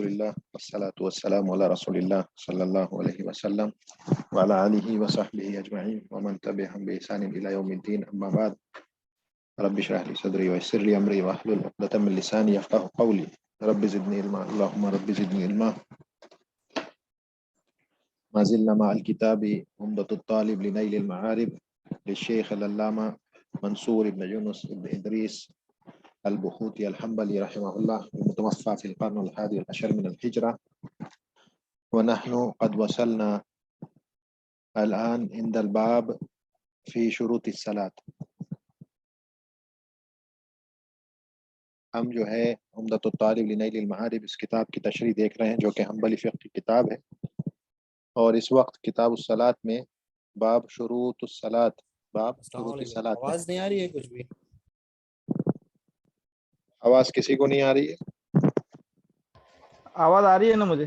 الحمدللہ والصلاة والسلام علی رسول اللہ صلی اللہ علیہ وسلم وعلی آلہ وصحبہ اجمعین ومن تبعهم بإحسان إلی یوم الدین اما بعد رب اشرح لی صدری ویسر لی امری واحلل عقدۃ من لسانی یفقهوا قولی رب زدنی علما اللهم رب زدنی علما ما زلنا مع الكتاب عمدة الطالب لنيل المعارب للشيخ العلامة منصور بن يونس بن إدريس البحوثي الحنبلي رحمه الله المتوفى في القرن الحادي عشر من الهجرة، ونحن قد وصلنا الآن عند الباب في شروط الصلاة۔ ہم جو ہے عمدۃ الطالب لنیل المعارب اس کتاب کی تشریح دیکھ رہے ہیں جو کہ حنبلی فقہ کی کتاب ہے، اور اس وقت کتاب الصلاۃ میں باب شروط الصلاۃ، باب شروط الصلاۃ۔ آواز نہیں آ رہی ہے کچھ بھی؟ آواز کسی کو نہیں آ رہی ہے؟ آواز آ رہی ہے نا مجھے؟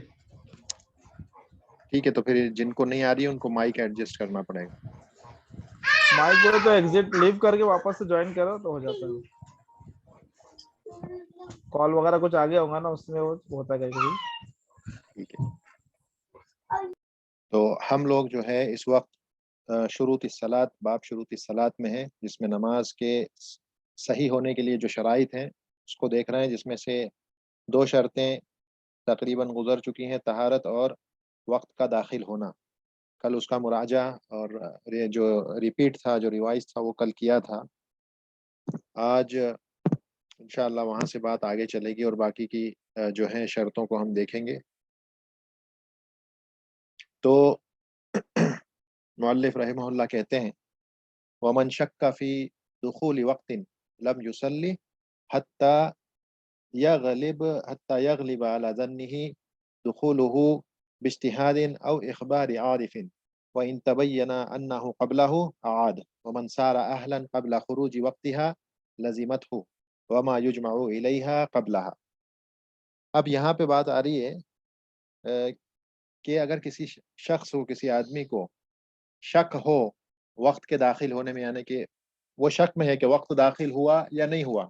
ٹھیک ہے، تو پھر جن کو نہیں آ رہی ہے ان کو مائک ایڈجسٹ کرنا پڑے گا۔ مائک جو تو ایگزٹ لیو کر کے واپس سے جوائن کرو تو ہو جاتا ہے۔ کال وغیرہ کچھ آگے ہوگا نا، اس میں وہ ہوتا ہے کبھی۔ ٹھیک ہے، تو ہم لوگ جو ہے اس وقت شروط الصلاۃ، باب شروط الصلاۃ میں ہے، جس میں نماز کے صحیح ہونے کے لیے جو شرائط ہیں اس کو دیکھ رہے ہیں، جس میں سے دو شرطیں تقریباً گزر چکی ہیں، طہارت اور وقت کا داخل ہونا۔ کل اس کا مراجعہ اور جو ریپیٹ تھا، جو ریوائز تھا، وہ کل کیا تھا۔ آج انشاءاللہ وہاں سے بات آگے چلے گی اور باقی کی جو ہیں شرطوں کو ہم دیکھیں گے۔ تو مؤلف رحمہ اللہ کہتے ہیں ومن شک فی دخول وقت لم یصلی حتی یغلب علی ظنہ دخوله باجتہاد او اخبار عارف وان تبین انہ قبلہ اعاد ومن صار اہلا قبل خروج وقتها لزمته وما یجمع الیہا قبلها۔ اب یہاں پہ بات آ رہی ہے کہ اگر کسی شخص کو، کسی آدمی کو شک ہو وقت کے داخل ہونے میں، یعنی کہ وہ شک میں ہے کہ وقت داخل ہوا یا نہیں ہوا،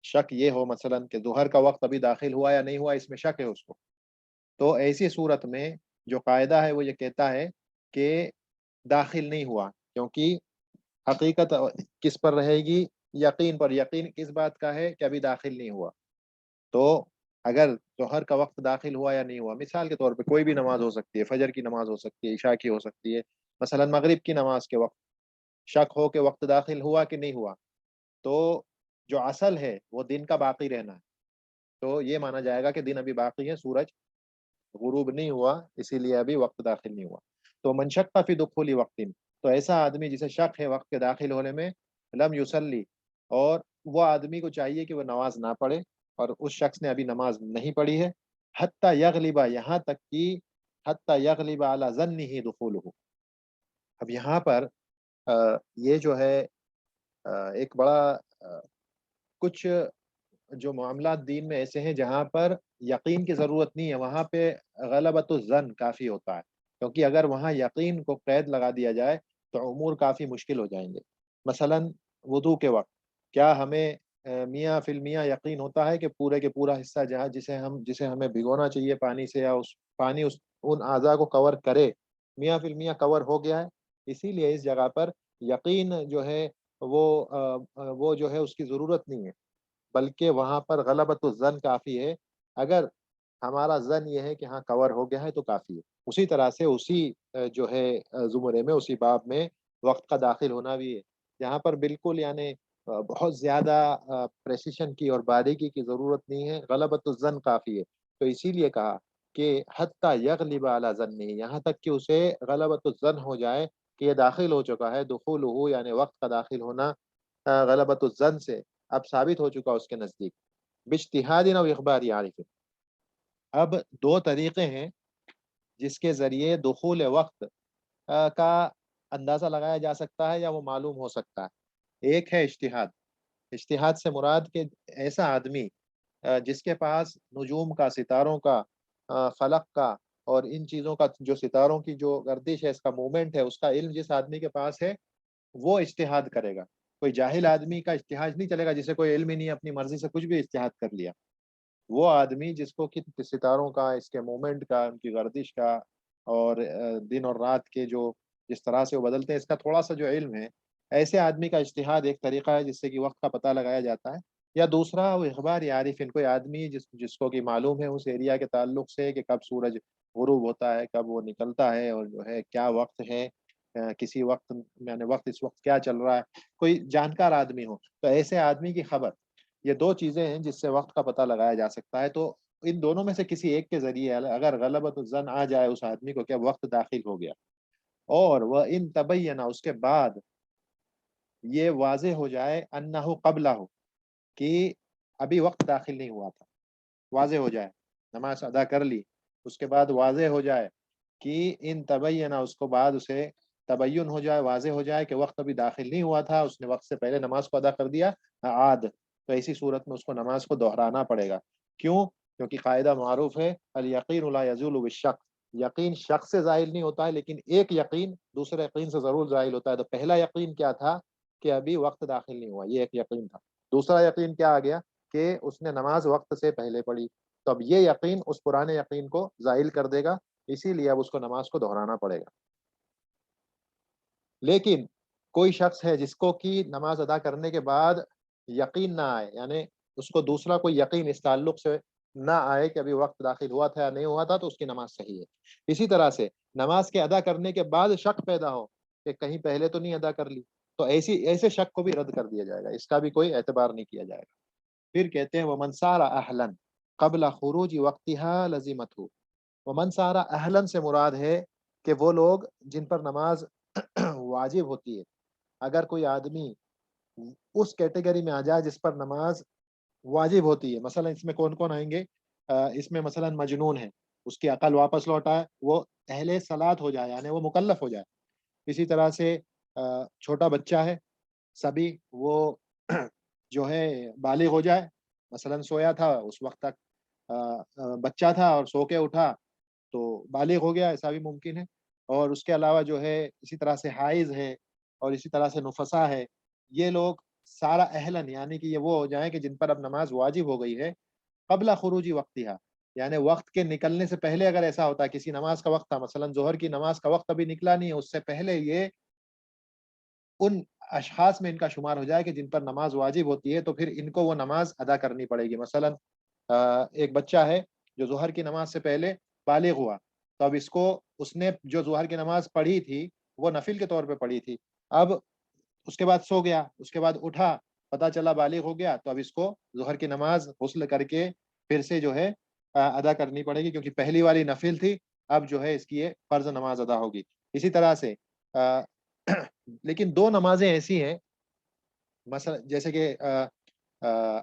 شک یہ ہو مثلا کہ ظہر کا وقت ابھی داخل ہوا یا نہیں ہوا، اس میں شک ہے اس کو، تو ایسی صورت میں جو قاعدہ ہے وہ یہ کہتا ہے کہ داخل نہیں ہوا، کیونکہ حقیقت کس پر رہے گی؟ یقین پر۔ یقین کس بات کا ہے؟ کہ ابھی داخل نہیں ہوا۔ تو اگر ظہر کا وقت داخل ہوا یا نہیں ہوا، مثال کے طور پہ کوئی بھی نماز ہو سکتی ہے، فجر کی نماز ہو سکتی ہے، عشاء کی ہو سکتی ہے، مثلا مغرب کی نماز کے وقت شک ہو کہ وقت داخل ہوا کہ نہیں ہوا، تو جو اصل ہے وہ دن کا باقی رہنا ہے، تو یہ مانا جائے گا کہ دن ابھی باقی ہے، سورج غروب نہیں ہوا، اسی لیے ابھی وقت داخل نہیں ہوا۔ تو من شک فی دخول وقت، تو ایسا آدمی جسے شک ہے وقت کے داخل ہونے میں، لم یصلی، اور وہ آدمی کو چاہیے کہ وہ نماز نہ پڑھے، اور اس شخص نے ابھی نماز نہیں پڑھی ہے، حتی یغلبا، یہاں تک کہ حتی یغلب علی ظنہ دخولہ۔ اب یہاں پر یہ جو ہے ایک بڑا کچھ جو معاملات دین میں ایسے ہیں جہاں پر یقین کی ضرورت نہیں ہے، وہاں پہ غلبۃ الظن کافی ہوتا ہے، کیونکہ اگر وہاں یقین کو قید لگا دیا جائے تو امور کافی مشکل ہو جائیں گے۔ مثلا وضو کے وقت کیا ہمیں میاں فی المیا یقین ہوتا ہے کہ پورے کے پورا حصہ جہاں جسے ہمیں بھگونا چاہیے پانی سے، یا اس پانی ان اعضاء کو کور کرے، میاں فی المیا کور ہو گیا ہے؟ اسی لیے اس جگہ پر یقین جو ہے وہ جو ہے اس کی ضرورت نہیں ہے، بلکہ وہاں پر غلبۃ الظن کافی ہے۔ اگر ہمارا ظن یہ ہے کہ ہاں کور ہو گیا ہے تو کافی ہے۔ اسی طرح سے اسی جو ہے زمرے میں، اسی باب میں وقت کا داخل ہونا بھی ہے، جہاں پر بالکل یعنی بہت زیادہ پریسیشن کی اور باریکی کی ضرورت نہیں ہے، غلبۃ الظن کافی ہے۔ تو اسی لیے کہا کہ حتی یغلب علی ظنہ، یہاں تک کہ اسے غلبۃ الظن ہو جائے کہ یہ داخل ہو چکا ہے، دخولہ یعنی وقت کا داخل ہونا غلبۃ الظن سے اب ثابت ہو چکا اس کے نزدیک، باجتہاد او اخبار عارف۔ اب دو طریقے ہیں جس کے ذریعے دخول وقت کا اندازہ لگایا جا سکتا ہے یا وہ معلوم ہو سکتا ہے۔ ایک ہے اجتہاد۔ اجتہاد سے مراد کہ ایسا آدمی جس کے پاس نجوم کا، ستاروں کا، فلک کا اور ان چیزوں کا، جو ستاروں کی جو گردش ہے، اس کا موومنٹ ہے، اس کا علم جس آدمی کے پاس ہے وہ اجتہاد کرے گا۔ کوئی جاہل آدمی کا اجتہاد نہیں چلے گا، جسے کوئی علم ہی نہیں، اپنی مرضی سے کچھ بھی اجتہاد کر لیا، وہ آدمی جس کو کہ ستاروں کا، اس کے مومنٹ کا، ان کی گردش کا اور دن اور رات کے جو جس طرح سے وہ بدلتے ہیں اس کا تھوڑا سا جو علم ہے، ایسے آدمی کا اجتہاد ایک طریقہ ہے جس سے کہ وقت کا پتہ لگایا جاتا ہے. یا دوسرا وہ اخبار عارف، ان کوئی آدمی جس کو کہ معلوم ہے اس ایریا کے تعلق سے کہ کب سورج غروب ہوتا ہے، کب وہ نکلتا ہے، اور جو ہے کیا وقت ہے، کسی وقت یعنی وقت اس وقت کیا چل رہا ہے، کوئی جانکار آدمی ہو، تو ایسے آدمی کی خبر. یہ دو چیزیں ہیں جس سے وقت کا پتہ لگایا جا سکتا ہے. تو ان دونوں میں سے کسی ایک کے ذریعے اگر غلبۃ الظن آ جائے اس آدمی کو کہ وقت داخل ہو گیا، اور وہ ان تبینہ اس کے بعد یہ واضح ہو جائے انہ قبلہ ہو کہ ابھی وقت داخل نہیں ہوا تھا، واضح ہو جائے، نماز ادا کر لی، اس کے بعد واضح ہو جائے کہ ان تبینہ اس کو بعد اسے تبین ہو جائے، واضح ہو جائے کہ وقت ابھی داخل نہیں ہوا تھا، اس نے وقت سے پہلے نماز کو ادا کر دیا، عاد، تو ایسی صورت میں اس کو نماز کو دہرانا پڑے گا. کیوں؟ کیونکہ قاعدہ معروف ہے الیقین لا یزول بالشک، یقین شک سے زائل نہیں ہوتا ہے، لیکن ایک یقین دوسرے یقین سے ضرور زائل ہوتا ہے. تو پہلا یقین کیا تھا کہ ابھی وقت داخل نہیں ہوا، یہ ایک یقین تھا. دوسرا یقین کیا آ گیا کہ اس نے نماز وقت سے پہلے پڑھی. تو اب یہ یقین اس پرانے یقین کو زائل کر دے گا، اسی لیے اب اس کو نماز کو دہرانا پڑے گا. لیکن کوئی شخص ہے جس کو کہ نماز ادا کرنے کے بعد یقین نہ آئے، یعنی اس کو دوسرا کوئی یقین اس تعلق سے نہ آئے کہ ابھی وقت داخل ہوا تھا یا نہیں ہوا تھا، تو اس کی نماز صحیح ہے. اسی طرح سے نماز کے ادا کرنے کے بعد شک پیدا ہو کہ کہیں پہلے تو نہیں ادا کر لی، تو ایسے شک کو بھی رد کر دیا جائے گا، اس کا بھی کوئی اعتبار نہیں کیا جائے گا. پھر کہتے ہیں ومن سار اہلن قبل خروج وقتها لزمته. ومن سار اہلن سے مراد ہے کہ وہ لوگ جن پر نماز واجب ہوتی ہے. اگر کوئی آدمی اس کیٹیگری میں آ جائے جس پر نماز واجب ہوتی ہے، مثلا اس میں کون کون آئیں گے؟ اس میں مثلا مجنون ہے، اس کی عقل واپس لوٹائے، وہ اہل صلاۃ ہو جائے، یعنی وہ مکلف ہو جائے. اسی طرح سے چھوٹا بچہ ہے، سبھی وہ جو ہے بالغ ہو جائے، مثلا سویا تھا اس وقت تک بچہ تھا اور سو کے اٹھا تو بالغ ہو گیا، ایسا بھی ممکن ہے. اور اس کے علاوہ جو ہے اسی طرح سے حائض ہے، اور اسی طرح سے نفسا ہے. یہ لوگ سارا اہلن یعنی کہ یہ وہ ہو جائیں کہ جن پر اب نماز واجب ہو گئی ہے قبل خروجی وقتها، یعنی وقت کے نکلنے سے پہلے. اگر ایسا ہوتا ہے کسی نماز کا وقت تھا، مثلا ظہر کی نماز کا وقت ابھی نکلا نہیں ہے، اس سے پہلے یہ ان اشخاص میں ان کا شمار ہو جائے کہ جن پر نماز واجب ہوتی ہے، تو پھر ان کو وہ نماز ادا کرنی پڑے گی. مثلا ایک بچہ ہے جو ظہر کی نماز سے پہلے بالغ ہوا، تو اب اس نے جو ظہر کی نماز پڑھی تھی وہ نفل کے طور پہ پڑھی تھی. اب اس کے بعد سو گیا، اس کے بعد اٹھا، پتا چلا بالغ ہو گیا، تو اب اس کو ظہر کی نماز غسل کر کے پھر سے جو ہے ادا کرنی پڑے گی، کیونکہ پہلی والی نفل تھی، اب جو ہے اس کی یہ فرض نماز ادا ہوگی. اسی طرح سے لیکن دو نمازیں ایسی ہیں، مثلا جیسے کہ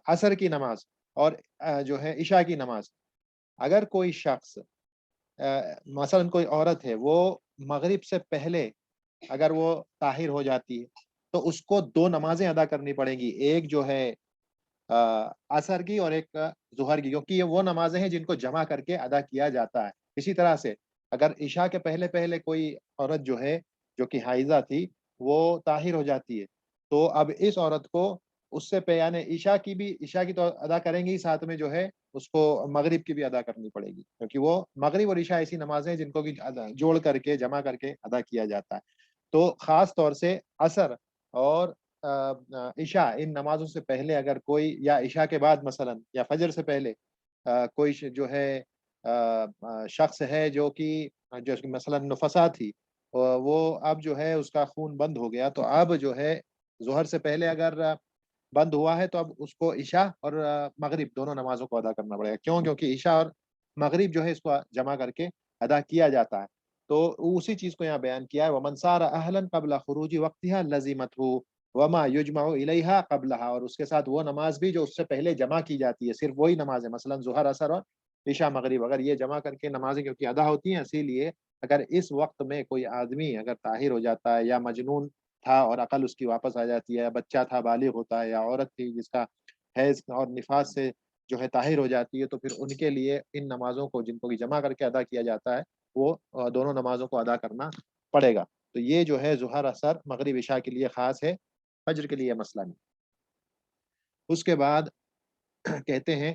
عصر کی نماز اور جو ہے عشاء کی نماز. اگر کوئی شخص مثلا کوئی عورت ہے، وہ مغرب سے پہلے اگر وہ طاہر ہو جاتی ہے تو اس کو دو نمازیں ادا کرنی پڑیں گی، ایک جو ہے عصر کی اور ایک ظہر کی، کیونکہ یہ وہ نمازیں ہیں جن کو جمع کر کے ادا کیا جاتا ہے. اسی طرح سے اگر عشاء کے پہلے پہلے کوئی عورت جو ہے جو کہ حائضہ تھی وہ طاہر ہو جاتی ہے، تو اب اس عورت کو اس سے یعنی عشاء کی تو ادا کریں گی، ساتھ میں جو ہے اس کو مغرب کی بھی ادا کرنی پڑے گی، کیونکہ وہ مغرب اور عشاء ایسی نمازیں ہیں جن کو جوڑ کر کے جمع کر کے ادا کیا جاتا ہے. تو خاص طور سے عصر اور عشاء ان نمازوں سے پہلے اگر کوئی، یا عشاء کے بعد مثلا یا فجر سے پہلے کوئی جو ہے شخص ہے جو کہ مثلا نفسا تھی، وہ اب جو ہے اس کا خون بند ہو گیا، تو اب جو ہے ظہر سے پہلے اگر بند ہوا ہے تو اب اس کو عشاء اور مغرب دونوں نمازوں کو ادا کرنا پڑے گا. کیوں؟ کیونکہ عشاء اور مغرب جو ہے اس کو جمع کر کے ادا کیا جاتا ہے. تو اسی چیز کو یہاں بیان کیا ہے ومن سار اہلا قبل خروج وقتها لزمته وما یجمع الیہا قبلها، اور اس کے ساتھ وہ نماز بھی جو اس سے پہلے جمع کی جاتی ہے، صرف وہی نماز ہے، مثلا ظہر عصر اور عشاء مغرب، اگر یہ جمع کر کے نمازیں کیونکہ ادا ہوتی ہیں، اسی لیے اگر اس وقت میں کوئی آدمی اگر طاہر ہو جاتا ہے، یا مجنون تھا اور عقل اس کی واپس آ جاتی ہے، یا بچہ تھا بالغ ہوتا ہے، یا عورت تھی جس کا حیض اور نفاس سے جو ہے طاہر ہو جاتی ہے، تو پھر ان کے لیے ان نمازوں کو جن کو جمع کر کے ادا کیا جاتا ہے وہ دونوں نمازوں کو ادا کرنا پڑے گا. تو یہ جو ہے ظہر عصر مغرب عشاء کے لیے خاص ہے، فجر کے لیے مسئلہ نہیں. اس کے بعد کہتے ہیں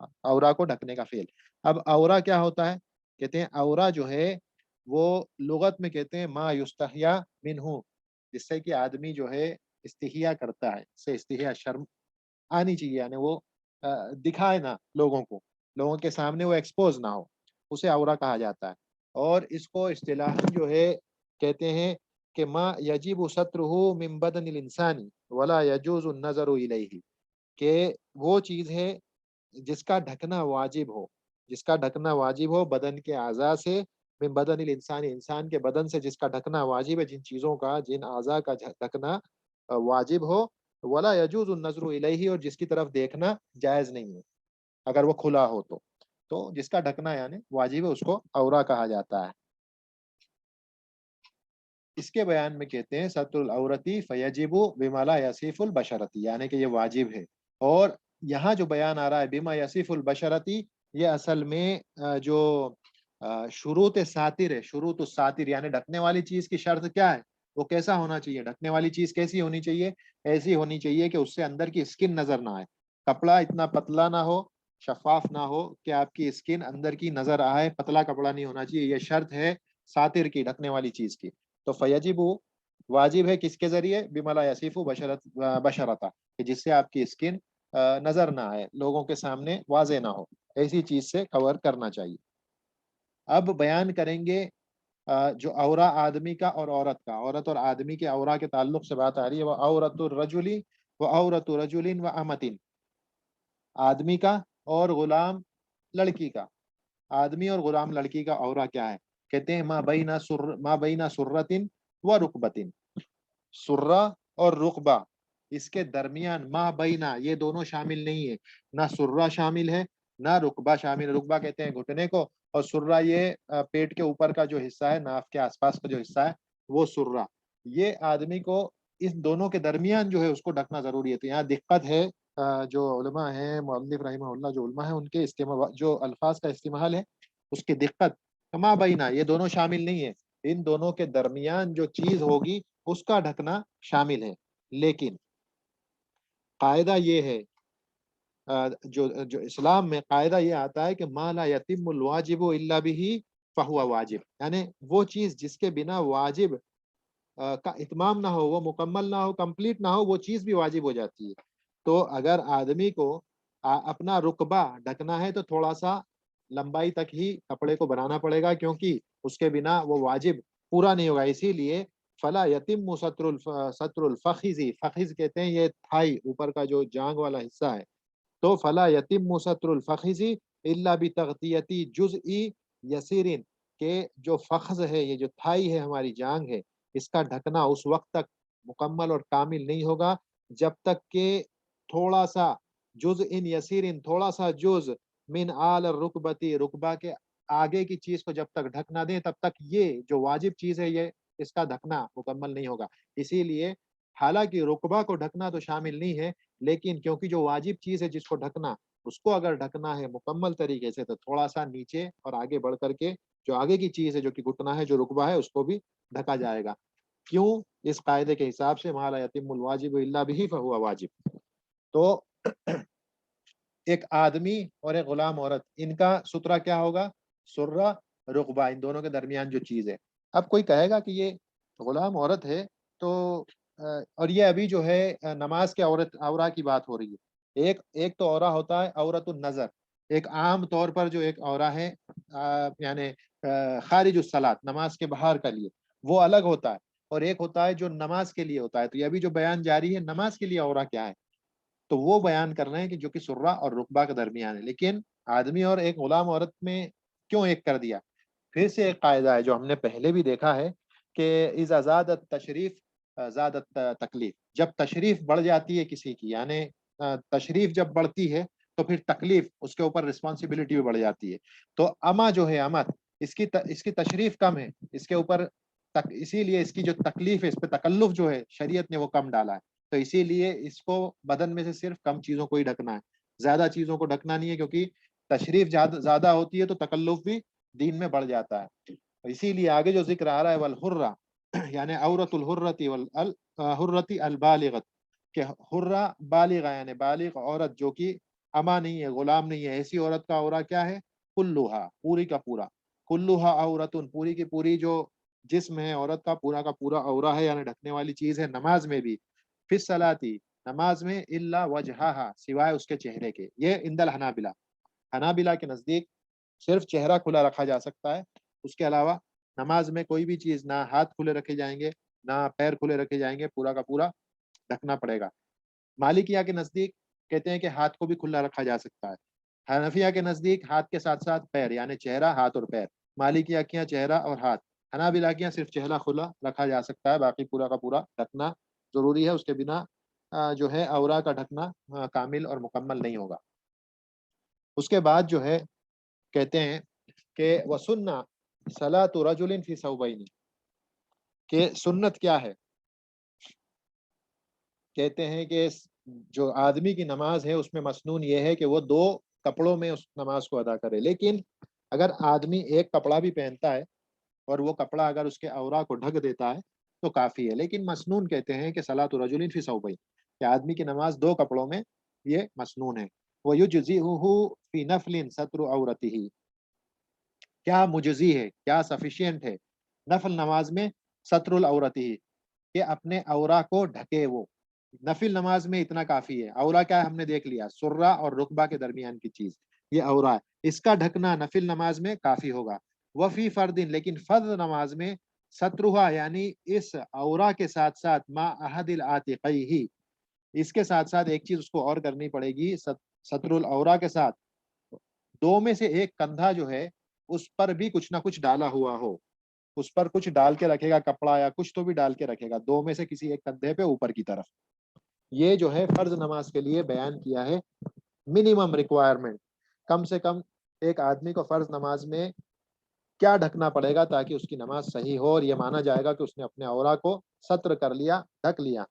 عورا کو ڈھکنے کا فعل. اب عورا کیا ہوتا ہے؟ کہتے ہیں عورا جو ہے وہ لغت میں کہتے ہیں ما یستحیا منہ، جس سے کہ آدمی جو ہے استحیا کرتا ہے، سے استحیا شرم آنی چاہیے، یعنی وہ دکھائے نہ لوگوں کو، لوگوں کے سامنے وہ ایکسپوز نہ ہو، اسے عورا کہا جاتا ہے. اور اس کو اصطلاحاً جو ہے کہتے ہیں کہ ما یجب سترہ من بدن الانسانی ولا یجوز النظر الیہ، کہ وہ چیز ہے جس کا ڈھکنا واجب ہو، جس کا ڈھکنا واجب ہو بدن کے اعضاء سے، من بدن الانسانی، انسان کے بدن سے جس کا ڈھکنا واجب ہے، جن چیزوں کا، جن اعضاء کا ڈھکنا واجب ہو، ولا یجوز النظر الیہ، اور جس کی طرف دیکھنا جائز نہیں ہے اگر وہ کھلا ہو تو جس کا ڈھکنا یعنی واجب ہے اس کو عورا کہا جاتا ہے. اس کے بیان میں کہتے ہیں ستر العورتی فیجب بما لا یصف البشرتی، یعنی کہ یہ واجب ہے. اور یہاں جو بیان آ رہا ہے بما یصف البشرتی، یہ اصل میں جو شروط ساتر ہے، شروط الساتر، یعنی ڈھکنے والی چیز کی شرط کیا ہے، وہ کیسا ہونا چاہیے، ڈھکنے والی چیز کیسی ہونی چاہیے، ایسی ہونی چاہیے کہ اس سے اندر کی اسکن نظر نہ آئے، کپڑا اتنا پتلا نہ ہو، شفاف نہ ہو کہ آپ کی اسکن اندر کی نظر آئے، پتلا کپڑا نہیں ہونا چاہیے. یہ شرط ہے ساتر کی، ڈھکنے والی چیز کی. تو فیجب واجب ہے کس کے ذریعے، بما لا یصف بشرتا، کہ جس سے آپ کی اسکن نظر نہ آئے، لوگوں کے سامنے واضح نہ ہو، ایسی چیز سے کور کرنا چاہیے. اب بیان کریں گے جو عورا آدمی کا اور عورت کا، عورت اور آدمی کے عورا کے تعلق سے بات آ رہی ہے. وہ عورت الرجلی و عورت رجل و امتن، آدمی کا اور غلام لڑکی کا، آدمی اور غلام لڑکی کا عورا کیا ہے؟ کہتے ہیں ما بین سرتن و رکبتن، سرہ اور رقبہ، اس کے درمیان ما بینا، یہ دونوں شامل نہیں ہے، نہ سرہ شامل ہے نہ رقبہ شامل ہے. رقبہ کہتے ہیں گھٹنے کو، اور سرہ یہ پیٹ کے اوپر کا جو حصہ ہے، ناف کے آس پاس کا جو حصہ ہے وہ سرہ. یہ آدمی کو اس دونوں کے درمیان جو ہے اس کو ڈھکنا ضروری ہے. تو یہاں دقت ہے، جو علماء ہیں، مؤلف رحمہ اللہ جو علماء ہیں، ان کے جو الفاظ کا استعمال ہے اس کی دقت، ما بینا یہ دونوں شامل نہیں ہے، ان دونوں کے درمیان جو چیز ہوگی اس کا ڈھکنا شامل ہے. لیکن قاعدہ یہ ہے، جو اسلام میں قاعدہ یہ آتا ہے کہ ما لا یتم الواجب الا به فهو واجب، یعنی وہ چیز جس کے بنا واجب کا اتمام نہ ہو، وہ مکمل نہ ہو، کمپلیٹ نہ ہو، وہ چیز بھی واجب ہو جاتی ہے. تو اگر آدمی کو اپنا رقبہ ڈھکنا ہے تو تھوڑا سا لمبائی تک ہی کپڑے کو بنانا پڑے گا، کیونکہ اس کے بنا وہ واجب پورا نہیں ہوگا. اسی لیے فلا یتم ستر الفخذ، فخذ کہتے ہیں یہ تھائی، اوپر کا جو جانگ والا حصہ ہے، تو فلا یتم ستر الفخذ الا بتغطیتی جزئی یسیرن، کہ جو فخذ ہے، یہ جو تھائی ہے، ہماری جانگ ہے، اس کا ڈھکنا اس وقت تک مکمل اور کامل نہیں ہوگا جب تک کہ تھوڑا سا جز ان یسیرن، تھوڑا سا جز من آل رکبتی، رکبہ کے آگے کی چیز کو جب تک ڈھک نہ دیں تب تک یہ جو واجب چیز ہے یہ اس کا ڈھکنا مکمل نہیں ہوگا. اسی لیے حالانکہ رکبہ کو ڈھکنا تو شامل نہیں ہے، لیکن کیونکہ جو واجب چیز ہے جس کو ڈھکنا، اس کو اگر ڈھکنا ہے مکمل طریقے سے تو تھوڑا سا نیچے اور آگے بڑھ کر کے جو آگے کی چیز ہے، جو کہ گھٹنا ہے، جو رکبہ ہے، اس کو بھی ڈھکا جائے گا. کیوں؟ اس قاعدے کے حساب سے ما لا یتم الواجب الا به فهو واجب. تو ایک آدمی اور ایک غلام عورت، ان کا سترہ کیا ہوگا؟ سرہ، رقبہ، ان دونوں کے درمیان جو چیز ہے. اب کوئی کہے گا کہ یہ غلام عورت ہے تو اور یہ ابھی جو ہے نماز کے عورا کی بات ہو رہی ہے. ایک تو عورا ہوتا ہے عورت النظر، ایک عام طور پر جو ایک عورا ہے یعنی خارج الصلاۃ، نماز کے باہر کا لیے، وہ الگ ہوتا ہے. اور ایک ہوتا ہے جو نماز کے لیے ہوتا ہے. تو یہ ابھی جو بیان جاری ہے نماز کے لیے عورا کیا ہے، تو وہ بیان کر رہے ہیں کہ جو کہ سرہ اور رقبہ کے درمیان ہے. لیکن آدمی اور ایک غلام عورت میں کیوں ایک کر دیا؟ پھر سے ایک قاعدہ ہے جو ہم نے پہلے بھی دیکھا ہے کہ اذا زادت تشریف زادت تکلیف، جب تشریف بڑھ جاتی ہے کسی کی، یعنی تشریف جب بڑھتی ہے تو پھر تکلیف، اس کے اوپر رسپانسبلٹی بھی بڑھ جاتی ہے. تو اما جو ہے امت، اس کی تشریف کم ہے، اس کے اوپر اسی لیے اس کی جو تکلیف ہے، اس پہ تکلف جو ہے شریعت نے وہ کم ڈالا ہے. تو اسی لیے اس کو بدن میں سے صرف کم چیزوں کو ہی ڈھکنا ہے، زیادہ چیزوں کو ڈھکنا نہیں ہے، کیونکہ تشریف زیادہ ہوتی ہے تو تکلف بھی دین میں بڑھ جاتا ہے. اسی لیے آگے جو ذکر آ رہا ہے والحرہ، یعنی عورت الحرتی والحرتی البالغت، کہ حرہ بالغ یعنی بالغ عورت جو کہ اما نہیں ہے، غلام نہیں ہے، ایسی عورت کا عورہ کیا ہے؟ کلھا، پوری کا پورا، کلھا عورتن، پوری کی پوری جو جسم ہے عورت کا پورا عورہ ہے، یعنی ڈھکنے والی چیز ہے، نماز میں بھی، فی الصلاۃ، نماز میں، الا وجہہا، سوائے اس کے چہرے کے. یہ عند الحنابلہ، حنابلہ کے نزدیک صرف چہرہ کھلا رکھا جا سکتا ہے، اس کے علاوہ نماز میں کوئی بھی چیز، نہ ہاتھ کھلے رکھے جائیں گے، نہ پیر کھلے رکھے جائیں گے، پورا کا پورا ڈھکنا پڑے گا. مالکیہ کے نزدیک کہتے ہیں کہ ہاتھ کو بھی کھلا رکھا جا سکتا ہے. حنفیہ کے نزدیک ہاتھ کے ساتھ ساتھ پیر، یعنی چہرہ، ہاتھ اور پیر. مالکیہ کیا چہرہ اور ہاتھ. حنابلہ کیا صرف چہرہ کھلا رکھا جا سکتا ہے، باقی پورا کا پورا ڈھکنا ضروری ہے، اس کے بنا جو ہے عورہ کا ڈھکنا کامل اور مکمل نہیں ہوگا. اس کے بعد جو ہے کہتے ہیں کہ وسنہ صلاۃ رجل فی ثوبین، کہ سنت کیا ہے؟ کہتے ہیں کہ جو آدمی کی نماز ہے اس میں مسنون یہ ہے کہ وہ 2 کپڑوں میں اس نماز کو ادا کرے. لیکن اگر آدمی ایک کپڑا بھی پہنتا ہے اور وہ کپڑا اگر اس کے عورہ کو ڈھک دیتا ہے تو کافی ہے. لیکن مسنون کہتے ہیں کہ صلاۃ رجل فی ثوبین، کہ آدمی کی نماز 2 کپڑوں میں، یہ مسنون ہے. وَيُجْزِئُهُ فِي نَفْلٍ سَتْرُ عَوْرَتِهِ، کیا مجزی ہے، کیا سفیشینٹ ہے نفل نماز میں ستر العورت ہی، کہ اپنے عورہ کو ڈھکے. وہ نفل نماز میں اتنا کافی ہے. عورہ کیا ہے ہم نے دیکھ لیا، سرہ اور رکبہ کے درمیان کی چیز، یہ عورہ ہے، اس کا ڈھکنا نفل نماز میں کافی ہوگا. وفی فردن، لیکن فرض نماز میں سترہا، یعنی اس عورہ کے ساتھ ساتھ ما احد العاتقیہ، اس کے ساتھ ساتھ ایک چیز اس کو اور کرنی پڑے گی، ستر العورہ کے ساتھ 2 میں سے ایک کندھا جو ہے اس پر بھی کچھ نہ کچھ ڈالا ہوا ہو، اس پر کچھ ڈال کے رکھے گا، کپڑا یا کچھ تو بھی ڈال کے رکھے گا، 2 میں سے کسی ایک کندھے پہ اوپر کی طرف. یہ جو ہے فرض نماز کے لیے بیان کیا ہے منیمم ریکوائرمنٹ. کم سے کم ایک آدمی کو فرض نماز میں کیا ڈھکنا پڑے گا تاکہ اس کی نماز صحیح ہو اور یہ مانا جائے گا کہ اس نے اپنے عورہ کو ستر کر لیا، ڈھک لیا.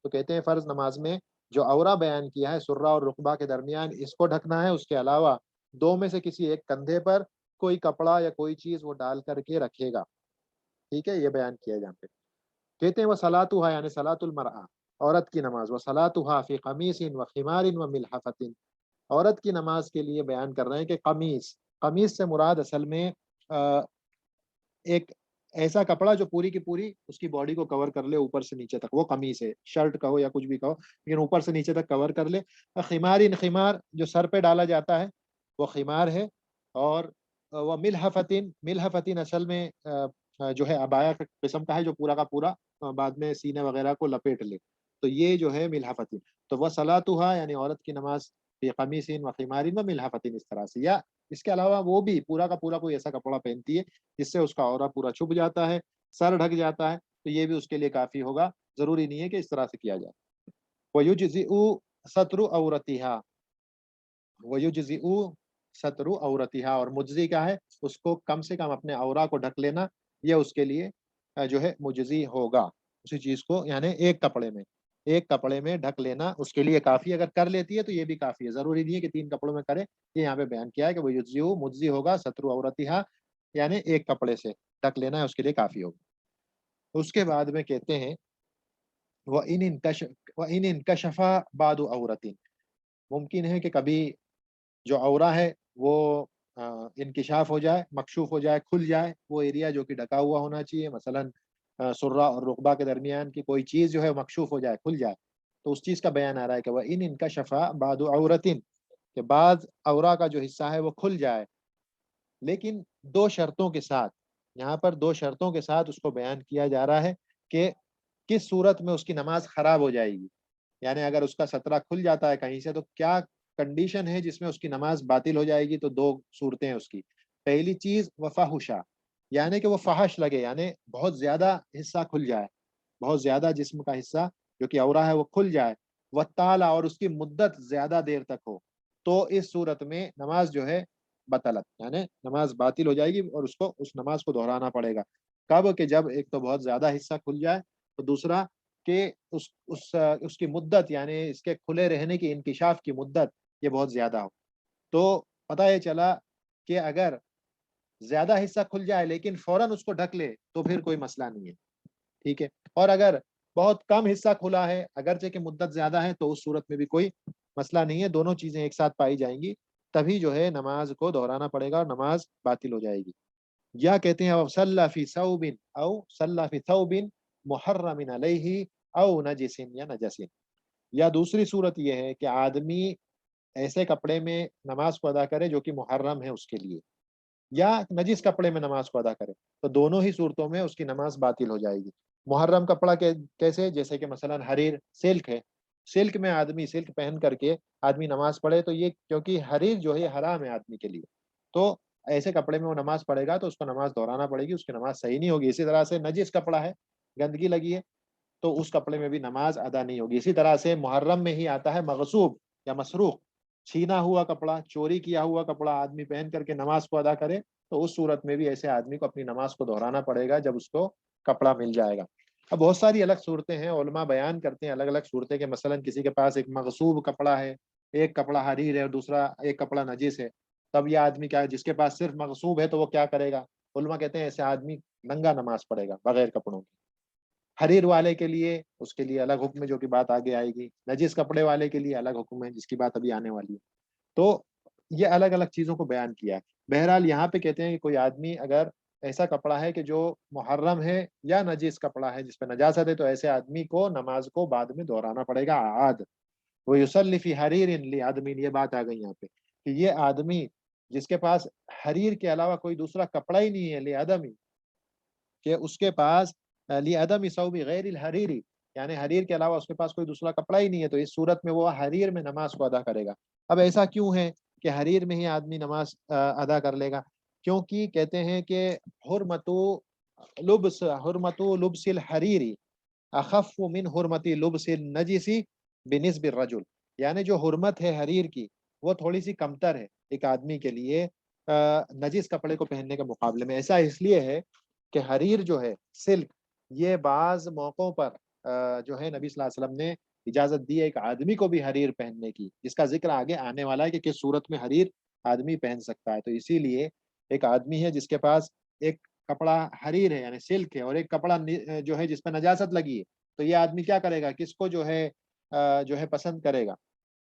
تو کہتے ہیں فرض نماز میں جو عورہ بیان کیا ہے سرہ اور رکبہ کے درمیان، اس کو ڈھکنا ہے. اس کے علاوہ 2 میں سے کسی ایک کندھے پر کوئی کپڑا یا کوئی چیز وہ ڈال کر کے رکھے گا. ٹھیک ہے، یہ بیان کیا جہاں پہ. کہتے ہیں وہ صلاتها، یعنی صلاۃ المرأہ، عورت کی نماز، وہ صلاتها فی قمیص و خمار و ملحفۃ، عورت کی نماز کے لیے بیان کر رہے ہیں کہ قمیص سے مراد اصل میں ایک ایسا کپڑا جو پوری کی پوری اس کی باڈی کو کور کر لے اوپر سے نیچے تک، وہ قمیص ہے. شرٹ کہو یا کچھ بھی کہو، لیکن اوپر سے نیچے تک کور کر لے. خمار جو سر پہ ڈالا جاتا ہے وہ خمار ہے. اور وہ ملحفتین اصل میں جو ہے عبایا قسم کا ہے، جو پورا کا پورا بعد میں سینے وغیرہ کو لپیٹ لے، تو یہ جو ہے ملحفتین. تو وہ صلاتها، یعنی عورت کی نماز فی قمیص و خمار و ملحفتین، اس طرح سے. یا اس کے علاوہ وہ بھی پورا کا پورا کوئی ایسا کپڑا پہنتی ہے جس سے اس کا عورہ پورا چھپ جاتا ہے، سر ڈھک جاتا ہے، تو یہ بھی اس کے لیے کافی ہوگا. ضروری نہیں ہے کہ اس طرح سے کیا جائے. وَيُجْزِئُ سَتْرُ عَوْرَتِهَا، وَيُجْزِئُ سَتْرُ عَوْرَتِهَا، اور مجزی کیا ہے، اس کو کم سے کم اپنے عورہ کو ڈھک لینا، یہ اس کے لیے جو ہے مجزی ہوگا. اسی چیز کو یعنی ایک کپڑے میں ڈھک لینا اس کے لیے کافی. اگر کر لیتی ہے تو یہ بھی کافی ہے، ضروری نہیں ہے کہ 3 کپڑوں میں کرے. یہ یہاں پہ بیان کیا ہے کہ وہ یجزیو، مجزی ہوگا، ستر عورتہا، یعنی ایک کپڑے سے ڈھک لینا ہے اس کے لیے کافی ہوگا. اس کے بعد میں کہتے ہیں وَإِنْ انْكَشَفَ بَعْضُ عَوْرَةٍ، ممکن ہے کہ کبھی جو عورہ ہے وہ انکشاف ہو جائے، مکشوف ہو جائے، کھل جائے، وہ ایریا جو کہ ڈھکا ہوا ہونا چاہیے، مثلا سرہ اور رکبہ کے درمیان کی کوئی چیز جو ہے مکشوف ہو جائے، کھل جائے، تو اس چیز کا بیان آ رہا ہے کہ وَإِنْ انْكَشَفَ بَعْضُ عَوْرَةٍ، کہ بعض عورہ کا جو حصہ ہے وہ کھل جائے، لیکن 2 شرطوں کے ساتھ. یہاں پر 2 شرطوں کے ساتھ اس کو بیان کیا جا رہا ہے کہ کس صورت میں اس کی نماز خراب ہو جائے گی. یعنی اگر اس کا سترہ کھل جاتا ہے کہیں سے تو کیا کنڈیشن ہے جس میں اس کی نماز باطل ہو جائے گی. تو 2 صورتیں ہیں اس کی. پہلی چیز وفاحشہ، یعنی کہ وہ فحش لگے، یعنی بہت زیادہ حصہ کھل جائے، بہت زیادہ جسم کا حصہ جو کہ عورہ ہے وہ کھل جائے. وطالہ، اور اس کی مدت زیادہ دیر تک ہو، تو اس صورت میں نماز جو ہے بطلت، یعنی نماز باطل ہو جائے گی اور اس نماز کو دہرانا پڑے گا. کب؟ کہ جب ایک تو بہت زیادہ حصہ کھل جائے، تو دوسرا کہ اس کی مدت، یعنی اس کے کھلے رہنے کی، انکشاف کی مدت یہ بہت زیادہ ہو. تو پتہ یہ چلا کہ اگر زیادہ حصہ کھل جائے لیکن فوراً اس کو ڈھک لے تو پھر کوئی مسئلہ نہیں ہے. ٹھیک ہے. اور اگر بہت کم حصہ کھلا ہے اگرچہ کہ مدت زیادہ ہے تو اس صورت میں بھی کوئی مسئلہ نہیں ہے, دونوں چیزیں ایک ساتھ پائی جائیں گی تبھی جو ہے نماز کو دہرانا پڑے گا اور نماز باطل ہو جائے گی. یا کہتے ہیں او صلی فی ثوب او صلی فی ثوب محرم علیہ او نجس یا نجس. یا دوسری صورت یہ ہے کہ آدمی ایسے کپڑے میں نماز کو ادا کرے جو کہ محرم ہے اس کے لیے, یا نجس کپڑے میں نماز کو ادا کرے, تو دونوں ہی صورتوں میں اس کی نماز باطل ہو جائے گی. محرم کپڑا کیسے, جیسے کہ مثلا حریر سلک ہے, سلک میں آدمی سلک پہن کر کے آدمی نماز پڑھے تو یہ کیونکہ حریر جو ہے حرام ہے آدمی کے لیے, تو ایسے کپڑے میں وہ نماز پڑھے گا تو اس کو نماز دہرانا پڑے گی, اس کی نماز صحیح نہیں ہوگی. اسی طرح سے نجس کپڑا ہے, گندگی لگی ہے, تو اس کپڑے میں بھی نماز ادا نہیں ہوگی. اسی طرح سے محرم میں ہی آتا ہے مغصوب یا مسروق, چھینا ہوا کپڑا, چوری کیا ہوا کپڑا آدمی پہن کر کے نماز کو ادا کرے تو اس صورت میں بھی ایسے آدمی کو اپنی نماز کو دہرانا پڑے گا جب اس کو کپڑا مل جائے گا. اب بہت ساری الگ صورتیں ہیں, علماء بیان کرتے ہیں الگ الگ صورتیں, کہ مثلا کسی کے پاس ایک مغصوب کپڑا ہے, ایک کپڑا حریر ہے اور دوسرا ایک کپڑا نجس ہے, تب یہ آدمی کیا ہے, جس کے پاس صرف مغصوب ہے تو وہ کیا کرے گا, علماء کہتے ہیں ایسے آدمی ننگا نماز پڑھے گا بغیر کپڑوں کے. حریر والے کے لیے اس کے لیے الگ حکم ہے جو کہ بات آگے آئے گی, نجس کپڑے والے کے لیے الگ حکم ہے جس کی بات ابھی آنے والی ہے. تو یہ الگ الگ چیزوں کو بیان کیا ہے. بہرحال یہاں پہ کہتے ہیں کہ کوئی آدمی اگر ایسا کپڑا ہے کہ جو محرم ہے یا نجس کپڑا ہے جس پہ نجاست ہے, تو ایسے آدمی کو نماز کو بعد میں دہرانا پڑے گا عاد. وہ یصلی فی حریر لآدمی, یہ بات آ گئی یہاں پہ کہ یہ آدمی جس کے پاس حریر کے علاوہ کوئی دوسرا کپڑا ہی نہیں ہے, لآدمی کہ اس کے پاس لعدم ثوب غیر الحریری, یعنی حریر کے علاوہ اس کے پاس کوئی دوسرا کپڑا ہی نہیں ہے, تو اس صورت میں وہ حریر میں نماز کو ادا کرے گا. اب ایسا کیوں ہے کہ حریر میں ہی آدمی نماز ادا کر لے گا, کیونکہ کہتے ہیں کہ حرمت لبس الحریری اخف من حرمت لبس النجس بنسب الرجل, یعنی جو حرمت ہے حریر کی وہ تھوڑی سی کمتر ہے ایک آدمی کے لیے نجس کپڑے کو پہننے کے مقابلے میں. ایسا اس لیے ہے کہ حریر جو ہے سلک, یہ بعض موقعوں پر جو ہے نبی صلی اللہ علیہ وسلم نے اجازت دی ہے ایک آدمی کو بھی حریر پہننے کی, جس کا ذکر آگے آنے والا ہے کہ کس صورت میں حریر آدمی پہن سکتا ہے. تو اسی لیے ایک آدمی ہے جس کے پاس ایک کپڑا حریر ہے یعنی سلک ہے, اور ایک کپڑا جو ہے جس پہ نجاست لگی ہے, تو یہ آدمی کیا کرے گا, کس کو جو ہے پسند کرے گا,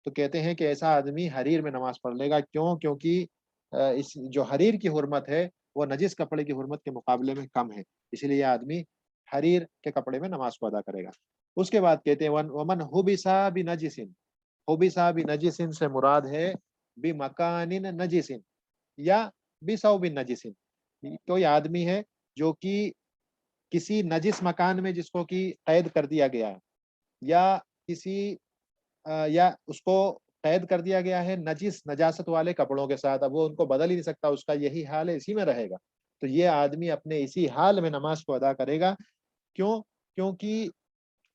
تو کہتے ہیں کہ ایسا آدمی حریر میں نماز پڑھ لے گا. کیوں, کیونکہ اس جو حریر کی حرمت ہے وہ نجس کپڑے کی حرمت کے مقابلے میں کم ہے, اسی لیے یہ آدمی حریر کے کپڑے میں نماز کو ادا کرے گا. اس کے بعد کہتے ہیں ومن حبسا بنجس, حبسا بنجس سے مراد ہے بمکان نجس یا بثوب نجس, کوئی آدمی ہے جو کہ کسی نجس مکان میں جس کو کہ قید کر دیا گیا ہے, یا کسی یا اس کو قید کر دیا گیا ہے نجاست والے کپڑوں کے ساتھ, اب وہ ان کو بدل ہی نہیں سکتا, اس کا یہی حال ہے, اسی میں رہے گا, تو یہ آدمی اپنے اسی حال میں نماز کو ادا کرے گا. کیوں, کیونکہ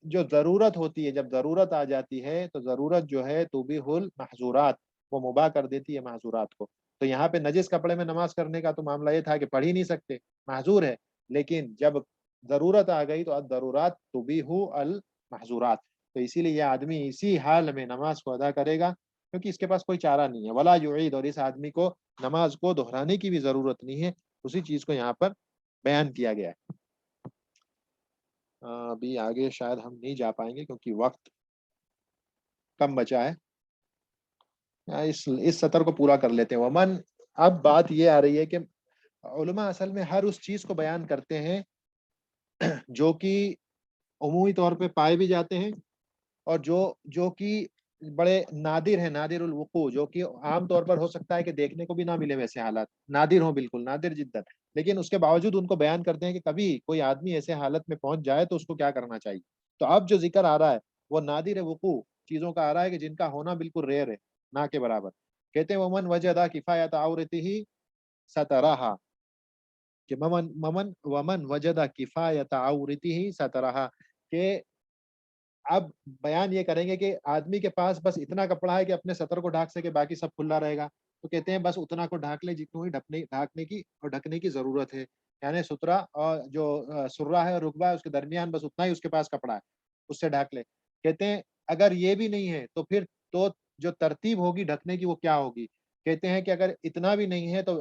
جو ضرورت ہوتی ہے, جب ضرورت آ جاتی ہے تو ضرورت جو ہے تبیح المحظورات, وہ مباح کر دیتی ہے معذورات کو. تو یہاں پہ نجس کپڑے میں نماز کرنے کا تو معاملہ یہ تھا کہ پڑھ ہی نہیں سکتے, معذور ہے, لیکن جب ضرورت آ گئی تو الضرورات تبیح المحظورات, تو اسی لیے یہ آدمی اسی حال میں نماز کو ادا کرے گا کیونکہ اس کے پاس کوئی چارہ نہیں ہے. ولا یعید, اور اس آدمی کو نماز کو دہرانے کی بھی ضرورت نہیں ہے, اسی چیز کو یہاں پر بیان کیا گیا ہے. ابھی آگے شاید ہم نہیں جا پائیں گے کیونکہ وقت کم بچا ہے, اس سطر کو پورا کر لیتے ہیں. ومن, اب بات یہ آ رہی ہے کہ علماء اصل میں ہر اس چیز کو بیان کرتے ہیں جو کہ عمومی طور پہ پائے بھی جاتے ہیں اور جو کہ بڑے نادر ہیں, نادر الوقوع, جو کہ عام طور پر ہو سکتا ہے کہ دیکھنے کو بھی نہ ملے ویسے حالات, نادر ہوں, بالکل نادر جدا, لیکن اس کے باوجود ان کو بیان کرتے ہیں کہ کبھی کوئی آدمی ایسے حالت میں پہنچ جائے تو اس کو کیا کرنا چاہیے. تو اب جو ذکر آ رہا ہے وہ نادر وقوع چیزوں کا آ رہا ہے کہ جن کا ہونا بالکل ریئر ہے, نہ کے برابر. کہتے ہیں ومن وجدہ کفایت عورتہ سترہا, کہ ومن وجدہ کفایت عورتہ سترہا, کہ اب بیان یہ کریں گے کہ آدمی کے پاس بس اتنا کپڑا ہے کہ اپنے سطر کو ڈھانک سکے, باقی سب کھلا رہے گا, تو کہتے ہیں بس اتنا کو ڈھانک لے جتنی ڈھانکنے کی اور ڈھکنے کی ضرورت ہے, یعنی سترا اور جو سرہ ہے اور رکبہ ہے اس کے درمیان بس اتنا ہی اس کے پاس کپڑا ہے, اس سے ڈھانک لے. کہتے ہیں اگر یہ بھی نہیں ہے تو پھر تو جو ترتیب ہوگی ڈھکنے کی وہ کیا ہوگی. کہتے ہیں کہ اگر اتنا بھی نہیں ہے تو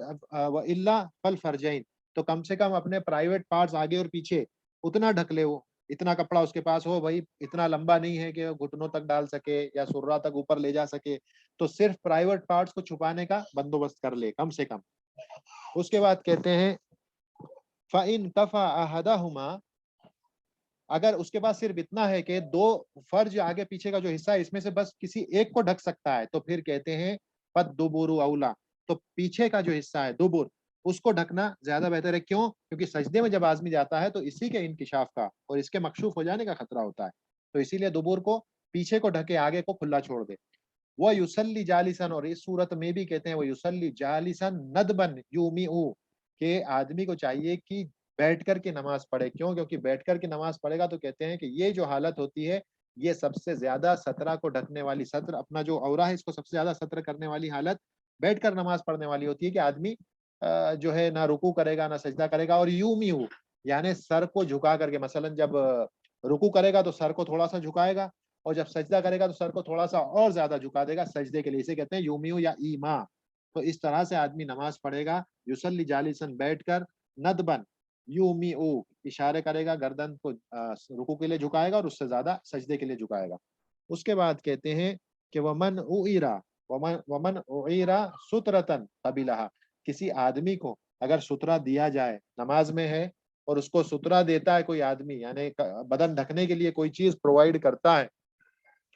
الا فالفرجین, تو کم سے کم اپنے پرائیویٹ پارٹس آگے اور پیچھے اتنا ڈھک لے وہ, اتنا کپڑا اس کے پاس ہو بھائی، اتنا لمبا نہیں ہے کہ وہ گھٹنوں تک ڈال سکے یا سرہ تک اوپر لے جا سکے، تو صرف پرائیویٹ پارٹس کو چھپانے کا بندوبست کر لے کم سے کم۔ اس کے بعد کہتے ہیں فَإِن كَفَى أَحَدَهُمَا، اگر اس کے پاس صرف اتنا ہے کہ دو فرج آگے پیچھے کا جو حصہ ہے اس میں سے بس کسی ایک کو ڈھک سکتا ہے، تو پھر کہتے ہیں فَالدُّبُرُ أَوْلَى، تو پیچھے کا جو حصہ ہے دبر، اس کو ڈھکنا زیادہ بہتر ہے۔ کیوں؟ کیونکہ سجدے میں جب آدمی جاتا ہے تو اسی کے انکشاف کا اور اس کے مکشوف ہو جانے کا خطرہ ہوتا ہے، تو اسی لیے دبر کو پیچھے کو ڈھکے، آگے کو کھلا چھوڑ دے۔ وہ یوسلی جالسن، اور اس صورت میں بھی کہتے ہیں وہ یوسلی جالسن ندبن یومیعو، کہ آدمی کو چاہیے کہ بیٹھ کر کے نماز پڑھے۔ کیوں؟ کیونکہ بیٹھ کر کے نماز پڑھے گا تو کہتے ہیں کہ یہ جو حالت ہوتی ہے یہ سب سے زیادہ سترہ کو ڈھکنے والی، ستر اپنا جو عورہ ہے اس کو سب سے زیادہ ستر کرنے والی حالت بیٹھ کر نماز پڑھنے والی ہوتی ہے، کہ آدمی جو ہے نہ رکوع کرے گا نہ سجدہ کرے گا، اور یومیعو یعنی سر کو جھکا کر کے، مثلا جب رکوع کرے گا تو سر کو تھوڑا سا جھکائے گا، اور جب سجدہ کرے گا تو سر کو تھوڑا سا اور زیادہ جھکا دے گا سجدے کے لیے، اسے کہتے ہیں یومیو یا ایما۔ تو اس طرح سے آدمی نماز پڑھے گا، یوسلی جالسن بیٹھ کر، ندبن یومیو اشارے کرے گا، گردن کو رکوع کے لیے جھکائے گا اور اس سے زیادہ سجدے کے لیے جھکائے گا۔ اس کے بعد کہتے ہیں کہ ومن اویرا، ومن اویرا سترتن قبلہا، کسی آدمی کو اگر سترہ دیا جائے، نماز میں ہے اور اس کو سترہ دیتا ہے کوئی آدمی، یعنی بدن ڈھکنے کے لیے کوئی چیز پرووائڈ کرتا ہے،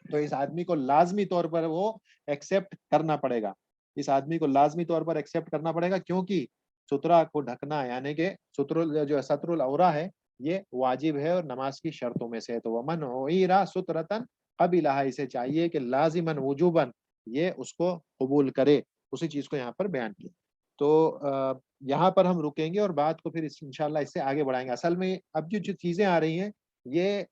تو اس آدمی کو لازمی طور پر وہ ایکسپٹ کرنا پڑے گا، اس آدمی کو لازمی طور پر ایکسپٹ کرنا پڑے گا، کیونکہ سترہ کو ڈھکنا یعنی کہ ستر العورہ ہے، یہ واجب ہے اور نماز کی شرطوں میں سے ہے۔ تو ومن عیرا سترتن قبلہا، اسے چاہیے کہ لازمن وجوبن یہ اس کو قبول کرے، اسی چیز کو یہاں پر بیان کیا۔ تو یہاں پر ہم رکیں گے اور بات کو پھر انشاءاللہ اس سے آگے بڑھائیں گے۔ اصل میں اب جو چیزیں آ رہی ہیں یہ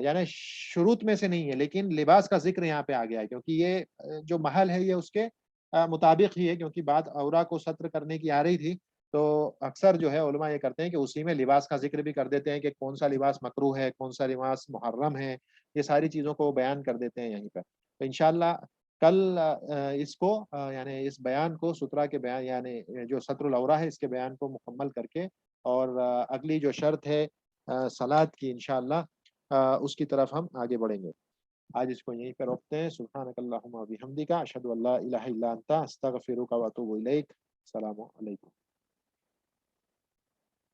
یعنی شروط میں سے نہیں ہے، لیکن لباس کا ذکر یہاں پہ آ گیا ہے، کیونکہ یہ جو محل ہے یہ اس کے مطابق ہی ہے، کیونکہ بات عورہ کو ستر کرنے کی آ رہی تھی، تو اکثر جو ہے علماء یہ کرتے ہیں کہ اسی میں لباس کا ذکر بھی کر دیتے ہیں کہ کون سا لباس مکروہ ہے، کون سا لباس محرم ہے، یہ ساری چیزوں کو بیان کر دیتے ہیں یہیں پر۔ تو انشاءاللہ کل اس کو یعنی اس بیان کو سترہ کے بیان یعنی جو ستر العورہ ہے اس کے بیان کو مکمل کر کے، اور اگلی جو شرط ہے صلاۃ کی، انشاءاللہ اس کی طرف ہم آگے بڑھیں گے۔ آج اس کو یہیں پہ روکتے ہیں۔ سبحانک اللہم و بحمدک، اشہد ان لا الہ الا انت، استغفرک و اتوب الیک۔ السلام علیکم۔